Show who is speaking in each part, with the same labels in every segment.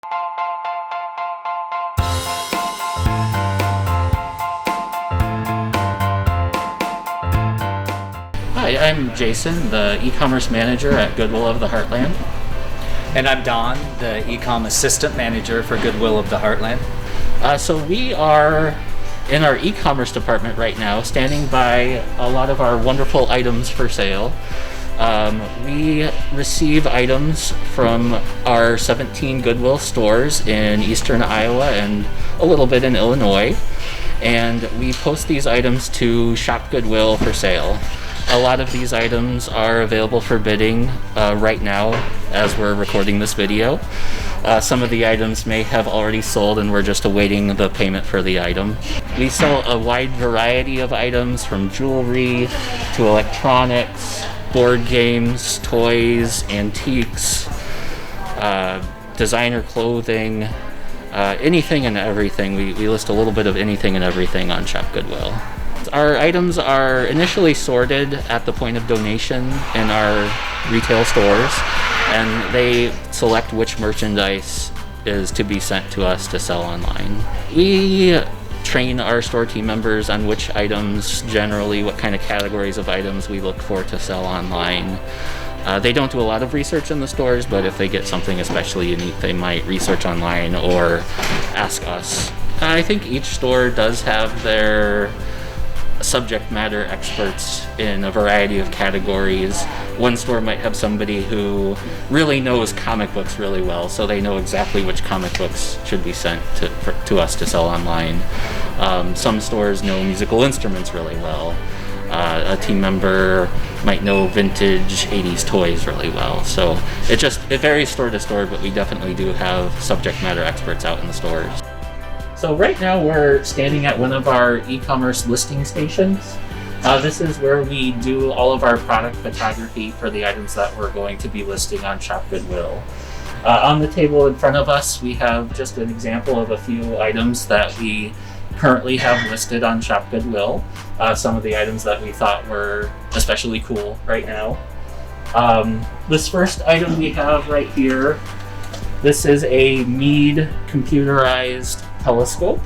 Speaker 1: Hi, I'm Jason, the e-commerce manager at Goodwill of the Heartland.
Speaker 2: And I'm Don, the e-com assistant manager for Goodwill of the Heartland.
Speaker 1: So we are in our e-commerce department right now, standing by a lot of our wonderful items for sale. We receive items from our 17 Goodwill stores in eastern Iowa and a little bit in Illinois, and we post these items to ShopGoodwill for sale. A lot of these items are available for bidding right now as we're recording this video. Some of the items may have already sold and we're just awaiting the payment for the item. We sell a wide variety of items, from jewelry to electronics, board games, toys, antiques, designer clothing, anything and everything. We list a little bit of anything and everything on ShopGoodwill. Our items are initially sorted at the point of donation in our retail stores, and they select which merchandise is to be sent to us to sell online. We train our store team members on which items, generally what kind of categories of items we look for to sell online. They don't do a lot of research in the stores, but if they get something especially unique, they might research online or ask us. I think each store does have their subject matter experts in a variety of categories. One store might have somebody who really knows comic books really well, so they know exactly which comic books should be sent to us to sell online. Some stores know musical instruments really well. A team member might know vintage 80s toys really well. So it varies store to store, but we definitely do have subject matter experts out in the stores. So right now we're standing at one of our e-commerce listing stations. This is where we do all of our product photography for the items that we're going to be listing on ShopGoodwill. On the table in front of us, we have just an example of a few items that we currently have listed on ShopGoodwill. Some of the items that we thought were especially cool right now. This first item we have right here, this is a Meade computerized telescope.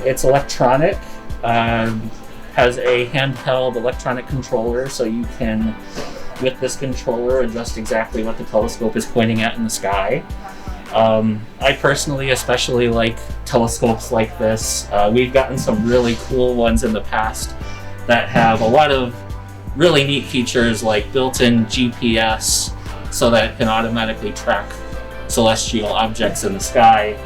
Speaker 1: It's electronic, has a handheld electronic controller, so you can, with this controller, adjust exactly what the telescope is pointing at in the sky. I personally especially like telescopes like this. We've gotten some really cool ones in the past that have a lot of really neat features, like built-in GPS so that it can automatically track celestial objects in the sky.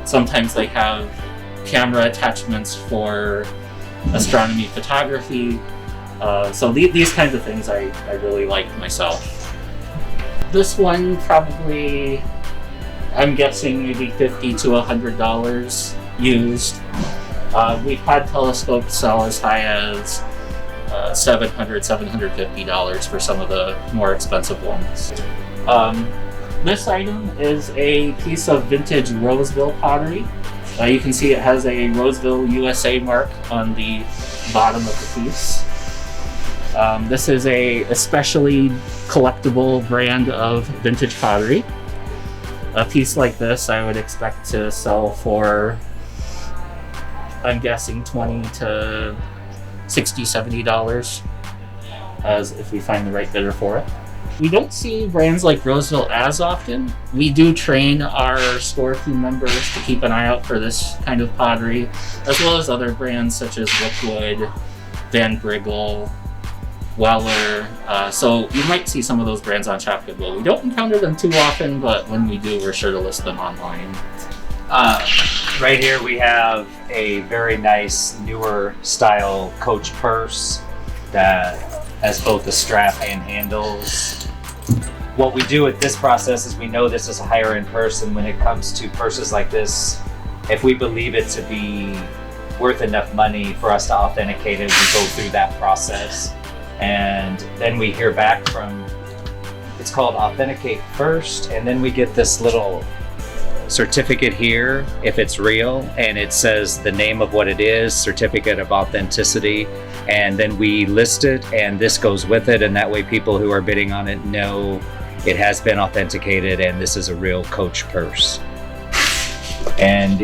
Speaker 1: Sometimes they have camera attachments for astronomy photography. So these kinds of things I really like myself. This one probably, I'm guessing maybe $50 to $100 used. We've had telescopes sell as high as $700, $750 for some of the more expensive ones. This item is a piece of vintage Roseville pottery. You can see it has a Roseville, USA mark on the bottom of the piece. This is a especially collectible brand of vintage pottery. A piece like this I would expect to sell for, I'm guessing, $20 to $60, $70, as if we find the right bidder for it. We don't see brands like Roseville as often. We do train our store team members to keep an eye out for this kind of pottery, as well as other brands such as Liquid, Van Briggle, Weller. So you might see some of those brands on ShopGoodwill. We don't encounter them too often, but when we do, we're sure to list them online.
Speaker 2: Right here we have a very nice newer style Coach purse that has both a strap and handles. What we do with this process is we know this is a higher end purse, and when it comes to purses like this, if we believe it to be worth enough money for us to authenticate it, we go through that process. And then we hear back from, it's called Authenticate First, and then we get this little certificate here if it's real, and it says the name of what it is, certificate of authenticity, and then we list it and this goes with it, and that way people who are bidding on it know It has been authenticated, and this is a real Coach purse. And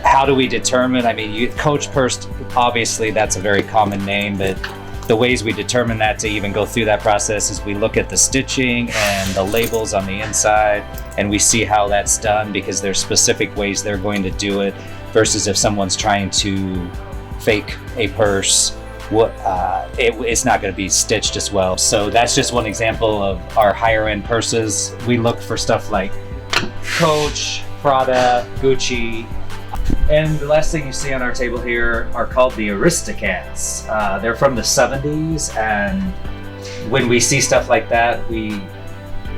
Speaker 2: how do we determine? I mean, Coach purse, obviously that's a very common name, but the ways we determine that to even go through that process is we look at the stitching and the labels on the inside, and we see how that's done, because there's specific ways they're going to do it versus if someone's trying to fake a purse, it's not going to be stitched as well. So that's just one example of our higher end purses. We look for stuff like Coach, Prada, Gucci. And the last thing you see on our table here are called the Aristocats. They're from the 70s, and when we see stuff like that,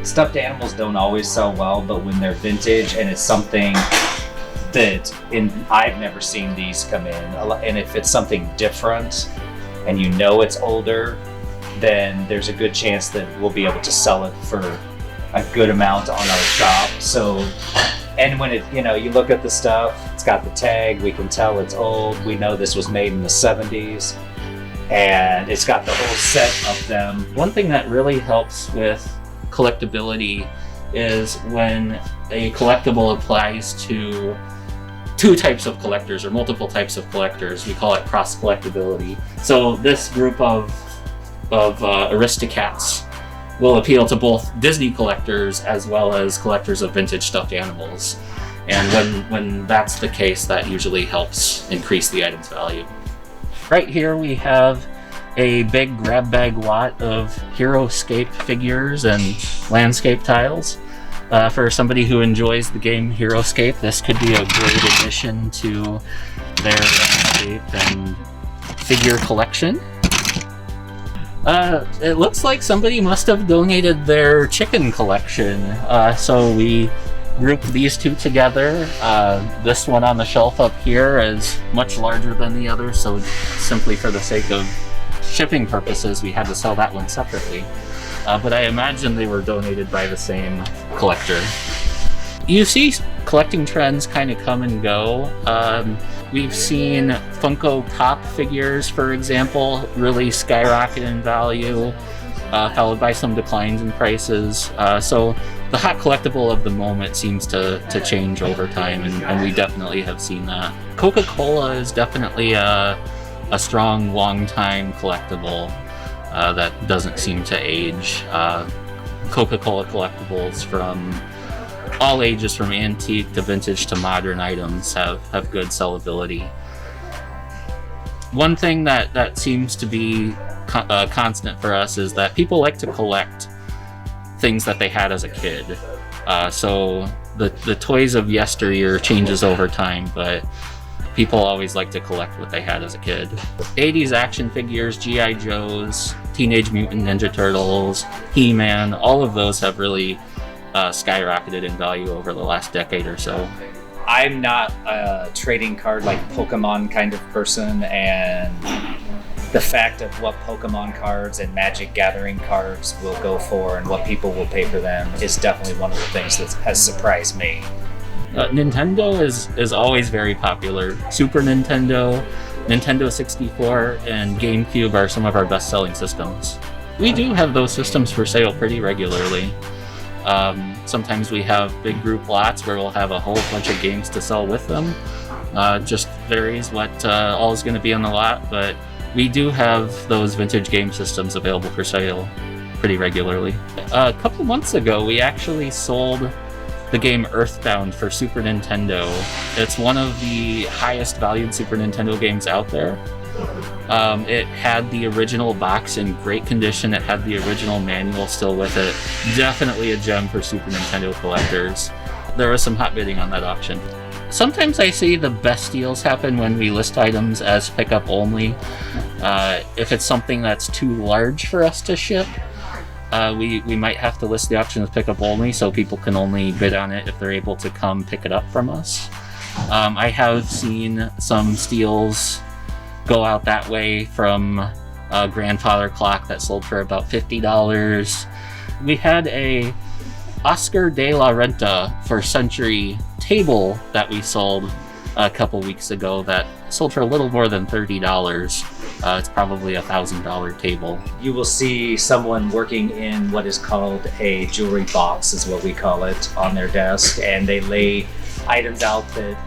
Speaker 2: stuffed animals don't always sell well, but when they're vintage and it's something that I've never seen these come in, and if it's something different and you know it's older, then there's a good chance that we'll be able to sell it for a good amount on our shop. So, and when you look at the stuff, it's got the tag, we can tell it's old. We know this was made in the 70s, and it's got the whole set of them.
Speaker 1: One thing that really helps with collectability is when a collectible applies to two types of collectors or multiple types of collectors. We call it cross collectability. So this group of Aristocats will appeal to both Disney collectors as well as collectors of vintage stuffed animals. And when that's the case, that usually helps increase the item's value. Right here we have a big grab bag lot of HeroScape figures and landscape tiles. For somebody who enjoys the game HeroScape, this could be a great addition to their landscape and figure collection. It looks like somebody must have donated their chicken collection, so we grouped these two together. This one on the shelf up here is much larger than the other, so simply for the sake of shipping purposes, we had to sell that one separately. But I imagine they were donated by the same collector. You see collecting trends kind of come and go. We've seen Funko Pop figures, for example, really skyrocket in value, followed by some declines in prices. So the hot collectible of the moment seems to change over time, and we definitely have seen that. Coca Cola is definitely a strong, long-time collectible that doesn't seem to age. Coca Cola collectibles from all ages, from antique to vintage to modern items, have good sellability. One thing that seems to be constant for us is that people like to collect things that they had as a kid. So the toys of yesteryear changes over time, but people always like to collect what they had as a kid. 80s action figures, G.I. Joes, Teenage Mutant Ninja Turtles, He-Man, all of those have really skyrocketed in value over the last decade or so.
Speaker 2: I'm not a trading card like Pokemon kind of person, and the fact of what Pokemon cards and Magic Gathering cards will go for and what people will pay for them is definitely one of the things that has surprised me.
Speaker 1: Nintendo is always very popular. Super Nintendo, Nintendo 64, and GameCube are some of our best-selling systems. We do have those systems for sale pretty regularly. Sometimes we have big group lots where we'll have a whole bunch of games to sell with them. Just varies what all is going to be on the lot, but we do have those vintage game systems available for sale pretty regularly. A couple months ago, we actually sold the game Earthbound for Super Nintendo. It's one of the highest valued Super Nintendo games out there. It had the original box in great condition. It had the original manual still with it. Definitely a gem for Super Nintendo collectors. There was some hot bidding on that auction. Sometimes I see the best deals happen when we list items as pickup only. If it's something that's too large for us to ship, we might have to list the option as pickup only so people can only bid on it if they're able to come pick it up from us. I have seen some steals go out that way, from a grandfather clock that sold for about $50. We had a Oscar de la Renta for Century table that we sold a couple weeks ago that sold for a little more than $30. It's probably a $1,000 table.
Speaker 2: You will see someone working in what is called a jewelry box, is what we call it, on their desk, and they lay items out that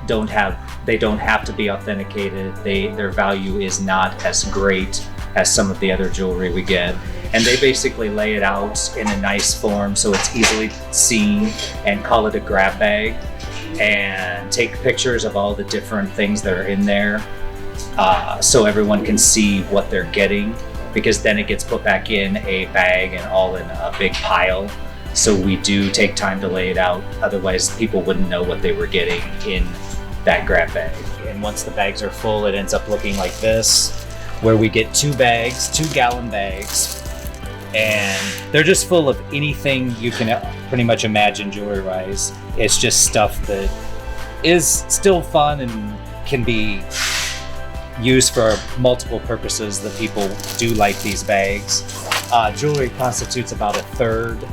Speaker 2: don't have to be authenticated. Their value is not as great as some of the other jewelry we get. And they basically lay it out in a nice form so it's easily seen, and call it a grab bag, and take pictures of all the different things that are in there, so everyone can see what they're getting, because then it gets put back in a bag and all in a big pile. So we do take time to lay it out, otherwise people wouldn't know what they were getting in that grab bag. And once the bags are full, it ends up looking like this, where we get 2 bags, 2-gallon bags, and they're just full of anything you can pretty much imagine jewelry-wise. It's just stuff that is still fun and can be used for multiple purposes that people do like these bags. Jewelry constitutes about 1/3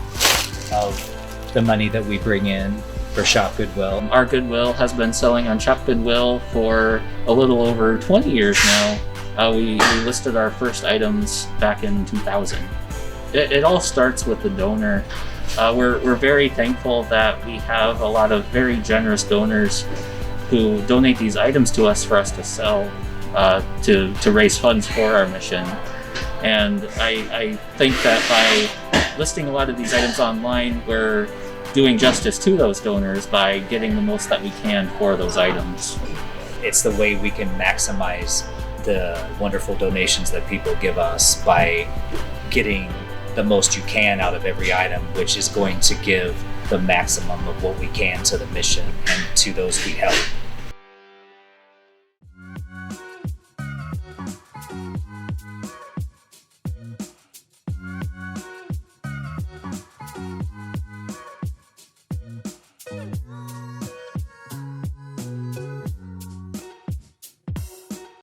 Speaker 2: of the money that we bring in for Shop Goodwill.
Speaker 1: Our Goodwill has been selling on Shop Goodwill for a little over 20 years now. We listed our first items back in 2000. It all starts with the donor. We're very thankful that we have a lot of very generous donors who donate these items to us for us to sell, to raise funds for our mission. And I think that by listing a lot of these items online, we're doing justice to those donors by getting the most that we can for those items.
Speaker 2: It's the way we can maximize the wonderful donations that people give us, by getting the most you can out of every item, which is going to give the maximum of what we can to the mission and to those we help.